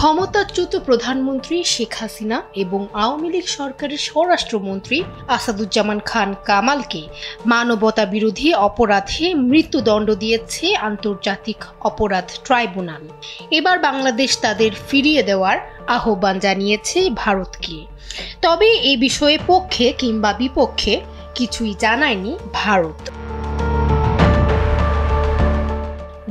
ক্ষমতাচ্যুত প্রধানমন্ত্রী শেখ হাসিনা এবং আওয়ামী লীগ সরকারের স্বরাষ্ট্রমন্ত্রী আসাদুজ্জামান খান কামালকে মানবতা বিরোধী অপরাধে মৃত্যুদণ্ড দিয়েছে আন্তর্জাতিক অপরাধ ট্রাইব্যুনাল। এবার বাংলাদেশ তাদের ফিরিয়ে দেওয়ার আহ্বান জানিয়েছে ভারতকে। তবে এই বিষয়ে পক্ষে কিংবা বিপক্ষে কিছুই জানায়নি ভারত।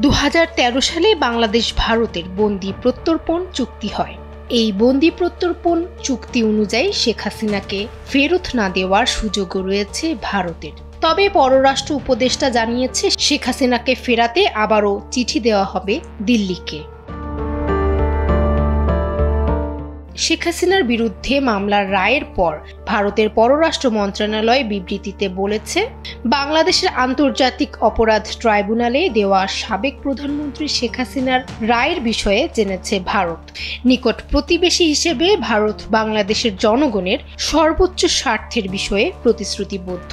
2013 সালে বাংলাদেশ ভারতের বন্দি প্রত্যর্পণ চুক্তি হয়। এই বন্দি প্রত্যর্পণ চুক্তি অনুযায়ী শেখ হাসিনাকে ফেরত না দেওয়ার সুযোগও রয়েছে ভারতের। তবে পররাষ্ট্র উপদেষ্টা জানিয়েছে শেখ হাসিনাকে ফেরাতে আবারও চিঠি দেওয়া হবে দিল্লিকে। শেখ হাসিনার বিরুদ্ধে মামলার রায়ের পর ভারতের পররাষ্ট্র মন্ত্রণালয় বিবৃতিতে বলেছে, বাংলাদেশের আন্তর্জাতিক অপরাধ ট্রাইব্যুনালে দেওয়া সাবেক প্রধানমন্ত্রী শেখ হাসিনার রায়ের বিষয়ে জেনেছে ভারত। নিকট প্রতিবেশী হিসেবে ভারত বাংলাদেশের জনগণের সর্বোচ্চ স্বার্থের বিষয়ে প্রতিশ্রুতিবদ্ধ,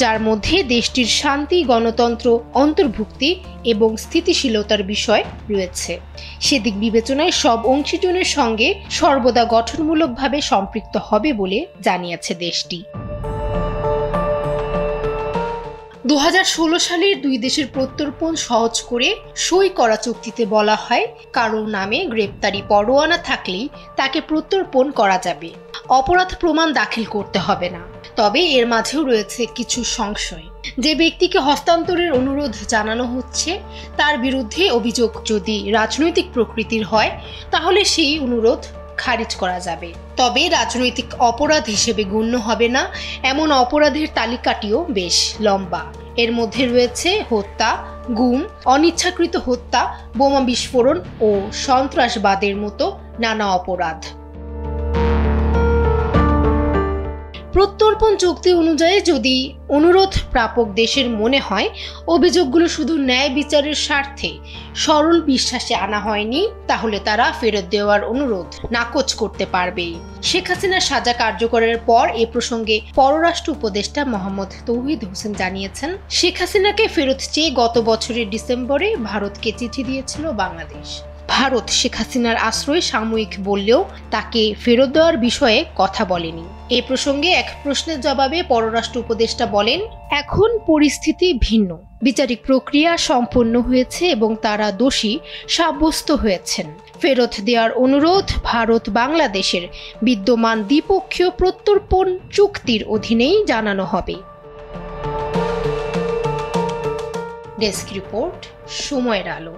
যার মধ্যে দেশটির শান্তি, গণতন্ত্র, অন্তর্ভুক্তি এবং স্থিতিশীলতার বিষয় রয়েছে। সেদিক বিবেচনায় সব অংশীজনের সঙ্গে সর্বদা গঠনমূলকভাবে সম্পৃক্ত হবে বলে জানিয়েছে দেশটি। 2016 সালের দুই দেশের প্রত্যর্পণ সহজ করে সই করা চুক্তিতে বলা হয়, কারো নামে গ্রেপ্তারি পরোয়ানা থাকলেই তাকে প্রত্যর্পণ করা যাবে, অপরাধ প্রমাণ দাখিল করতে হবে না। তবে এর মাঝেও রয়েছে কিছু সংশয়। যে ব্যক্তিকে হস্তান্তরের অনুরোধ জানানো হচ্ছে তার বিরুদ্ধে অভিযোগ যদি রাজনৈতিক প্রকৃতির হয়, তাহলে সেই অনুরোধ খারিজ করা যাবে। তবে রাজনৈতিক অপরাধ হিসেবে গণ্য হবে না এমন অপরাধের তালিকাটিও বেশ লম্বা। এর মধ্যে রয়েছে হত্যা, গুম, অনিচ্ছাকৃত হত্যা, বোমা বিস্ফোরণ ও সন্ত্রাসবাদের মতো নানা অপরাধ। প্রত্যর্পণ চুক্তি অনুযায়ী যদি অনুরোধ প্রাপক দেশের মনে হয় অভিযোগগুলো শুধু ন্যায় বিচারের স্বার্থে সরল বিশ্বাসে আনা হয়নি, তাহলে তারা ফেরত দেওয়ার অনুরোধ নাকচ করতে পারবে। শেখ হাসিনার সাজা কার্যকরের পর এ প্রসঙ্গে পররাষ্ট্র উপদেষ্টা মোহাম্মদ তৌহিদ হোসেন জানিয়েছেন, শেখ হাসিনাকে ফেরত চেয়ে গত বছরের ডিসেম্বরে ভারতকে চিঠি দিয়েছিল বাংলাদেশ। ভারত শেখ হাসিনার আশ্রয় সাময়িক বললেও তাকে ফেরত দেওয়ার বিষয়ে কথা বলেনি। এ প্রসঙ্গে এক প্রশ্নের জবাবে পররাষ্ট্র উপদেষ্টা বলেন, এখন পরিস্থিতি ভিন্ন। বিচারিক প্রক্রিয়া সম্পন্ন হয়েছে এবং তারা দোষী সাব্যস্ত হয়েছেন। ফেরত দেওয়ার অনুরোধ ভারত বাংলাদেশের বিদ্যমান দ্বিপক্ষীয় প্রত্যর্পণ চুক্তির অধীনেই জানানো হবে। ডেস্ক রিপোর্ট, সময়ের আলো।